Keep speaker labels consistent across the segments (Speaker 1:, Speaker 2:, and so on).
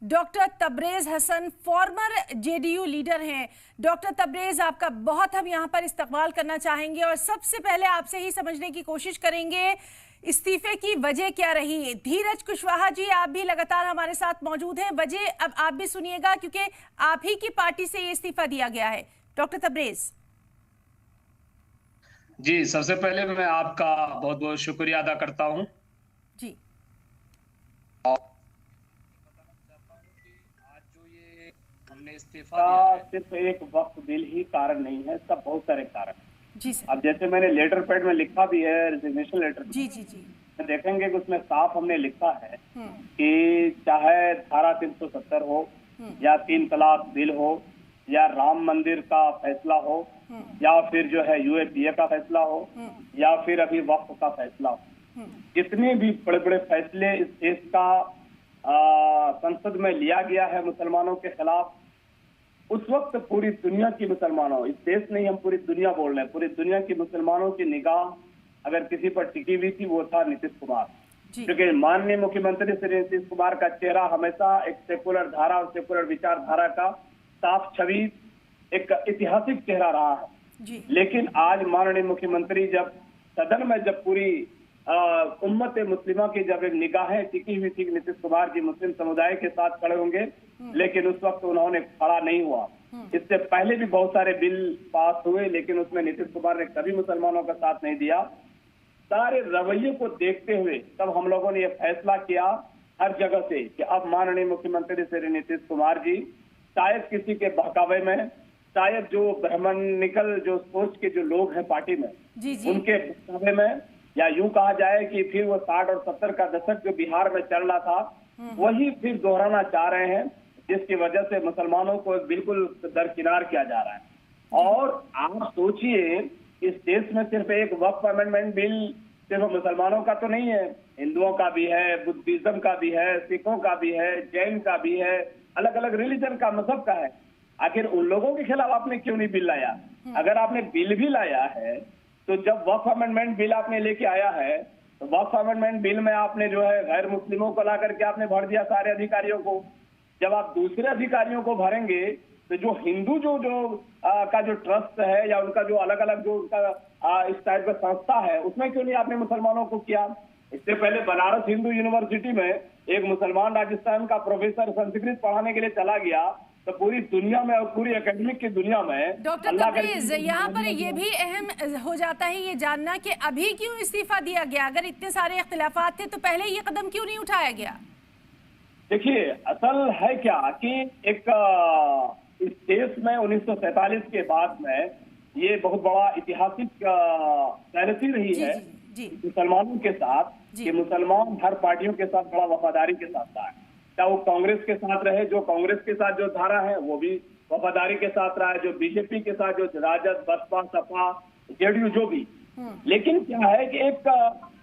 Speaker 1: Doctor Tabrez Hasan, former JDU leader हैं। Doctor Tabrez, आपका बहुत हम यहाँ पर इस्तकबाल करना चाहेंगे और सबसे पहले आपसे ही समझने की कोशिश करेंगे इस्तीफे की वजह क्या रही। धीरज कुशवाहा जी, आप भी लगातार हमारे साथ मौजूद हैं। वजह अब आप भी सुनिएगा क्योंकि आप ही की पार्टी से ये इस्तीफा दिया गया है। डॉक्टर तबरेज
Speaker 2: जी, सबसे पहले मैं आपका बहुत बहुत शुक्रिया अदा करता हूँ।
Speaker 1: जी।
Speaker 2: और बताना चाहता हूँ कि आज जो ये हमने इस्तीफा दिया है,
Speaker 3: सिर्फ एक वक्फ बिल ही कारण नहीं है, इसका बहुत सारे कारण हैं।
Speaker 1: जी सर।
Speaker 3: अब जैसे मैंने लेटर पैड में लिखा भी है, रिजिग्नेशन लेटर में,
Speaker 1: जी जी जी।
Speaker 3: देखेंगे कि उसमें साफ हमने लिखा है
Speaker 1: हम्म।
Speaker 3: कि चाहे धारा 370 हो या 3 तलाक बिल हो या राम मंदिर का फैसला हो या फिर जो है यूएपीए का फैसला हो या फिर अभी वक्फ का फैसला हो, जितने भी बड़े बड़े फैसले इस देश का संसद में लिया गया है मुसलमानों के खिलाफ, उस वक्त पूरी दुनिया की मुसलमानों, इस देश नहीं हम पूरी दुनिया बोल रहे हैं, पूरी दुनिया की मुसलमानों की निगाह अगर किसी पर टिकी हुई थी वो था नीतीश कुमार। क्योंकि माननीय मुख्यमंत्री श्री नीतीश कुमार का चेहरा हमेशा एक सेकुलर धारा और सेकुलर विचारधारा का साफ छवि, एक ऐतिहासिक चेहरा रहा है। लेकिन आज माननीय मुख्यमंत्री जब सदन में जब पूरी उम्मत मुस्लिमा की जब एक निगाहें टिकी हुई थी नीतीश कुमार जी मुस्लिम समुदाय के साथ खड़े होंगे, लेकिन उस वक्त उन्होंने खड़ा नहीं हुआ। इससे पहले भी बहुत सारे बिल पास हुए लेकिन उसमें नीतीश कुमार ने कभी मुसलमानों का साथ नहीं दिया। सारे रवैये को देखते हुए तब हम लोगों ने यह फैसला किया हर जगह से कि अब माननीय मुख्यमंत्री श्री नीतीश कुमार जी शायद किसी के बहकावे में, शायद जो ब्राह्मणिकल जो सोच के जो लोग हैं पार्टी में उनके बहकावे में, या यूं कहा जाए कि फिर वो 60 और 70 का दशक जो बिहार में चल रहा था वही फिर दोहराना चाह रहे हैं, जिसकी वजह से मुसलमानों को बिल्कुल दरकिनार किया जा रहा है। और आप सोचिए, इस देश में सिर्फ एक वक्फ अमेंडमेंट बिल सिर्फ मुसलमानों का तो नहीं है, हिंदुओं का भी है, बुद्धिज्म का भी है, सिखों का भी है, जैन का भी है, अलग अलग रिलीजन का, मजहब का है। आखिर उन लोगों के खिलाफ आपने क्यों नहीं बिल लाया? अगर आपने बिल भी लाया है तो जब वक्फ अमेंडमेंट बिल आपने लेके आया है तो वक्फ अमेंडमेंट बिल में आपने जो है गैर मुस्लिमों को ला करके आपने भर दिया सारे अधिकारियों को। जब आप दूसरे अधिकारियों को भरेंगे तो जो हिंदू का जो ट्रस्ट है या उनका जो अलग अलग जो उनका इस टाइप का संस्था है उसमें क्यों नहीं आपने मुसलमानों को किया? इससे पहले बनारस हिंदू यूनिवर्सिटी में एक मुसलमान राजस्थान का प्रोफेसर संस्कृत पढ़ाने के लिए चला गया तो पूरी दुनिया में और पूरी एकेडमिक की दुनिया में
Speaker 1: डॉक्टर तबरेज, यहाँ पर ये भी अहम हो जाता है ये जानना कि अभी क्यों इस्तीफा दिया गया। अगर इतने सारे इख्तिलाफात थे तो पहले ये कदम क्यों नहीं उठाया गया?
Speaker 3: देखिए, असल है क्या कि एक इस देश में 1947 के बाद में ये बहुत बड़ा ऐतिहासिक पॉलिसी रही है मुसलमानों के साथ कि मुसलमान हर पार्टियों के साथ बड़ा वफादारी के साथ रहा है। चाहे वो कांग्रेस के साथ रहे, जो कांग्रेस के साथ जो धारा है वो भी वफादारी के साथ रहा है, जो बीजेपी के साथ जो राजद, बसपा, सपा, जेडीयू जो भी। लेकिन क्या है कि एक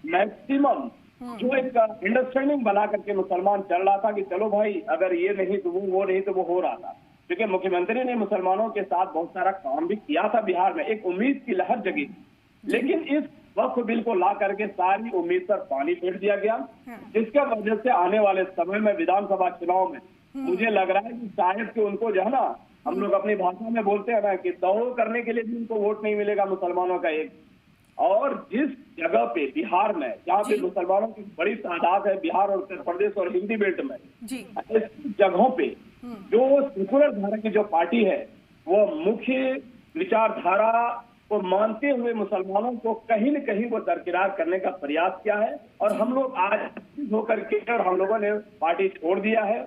Speaker 3: मैक्सिमम जो एक अंडरस्टैंडिंग बना करके मुसलमान चल रहा था कि चलो भाई अगर ये नहीं तो वो नहीं तो वो हो रहा था। क्योंकि मुख्यमंत्री ने मुसलमानों के साथ बहुत सारा काम भी किया था बिहार में, एक उम्मीद की लहर जगी। लेकिन इस वक्फ बिल को ला करके सारी उम्मीद पर पानी फेर दिया गया, जिसके वजह से आने वाले समय में विधानसभा चुनाव में मुझे लग रहा है कि शायद कि उनको जो है ना, हम लोग अपनी भाषा में बोलते हैं ना कि दौड़ करने के लिए भी उनको वोट नहीं मिलेगा मुसलमानों का एक। और जिस जगह पे बिहार में जहाँ पे मुसलमानों की बड़ी तादाद है, बिहार और उत्तर प्रदेश और हिंदी बेल्ट में, ऐसी जगहों पे जो सेकुलर धारा की जो पार्टी है वो मुख्य विचारधारा को मानते हुए मुसलमानों को कहीं न कहीं वो दरकिनार करने का प्रयास किया है। और हम लोग आज होकर के और हम लोगों ने पार्टी छोड़ दिया है।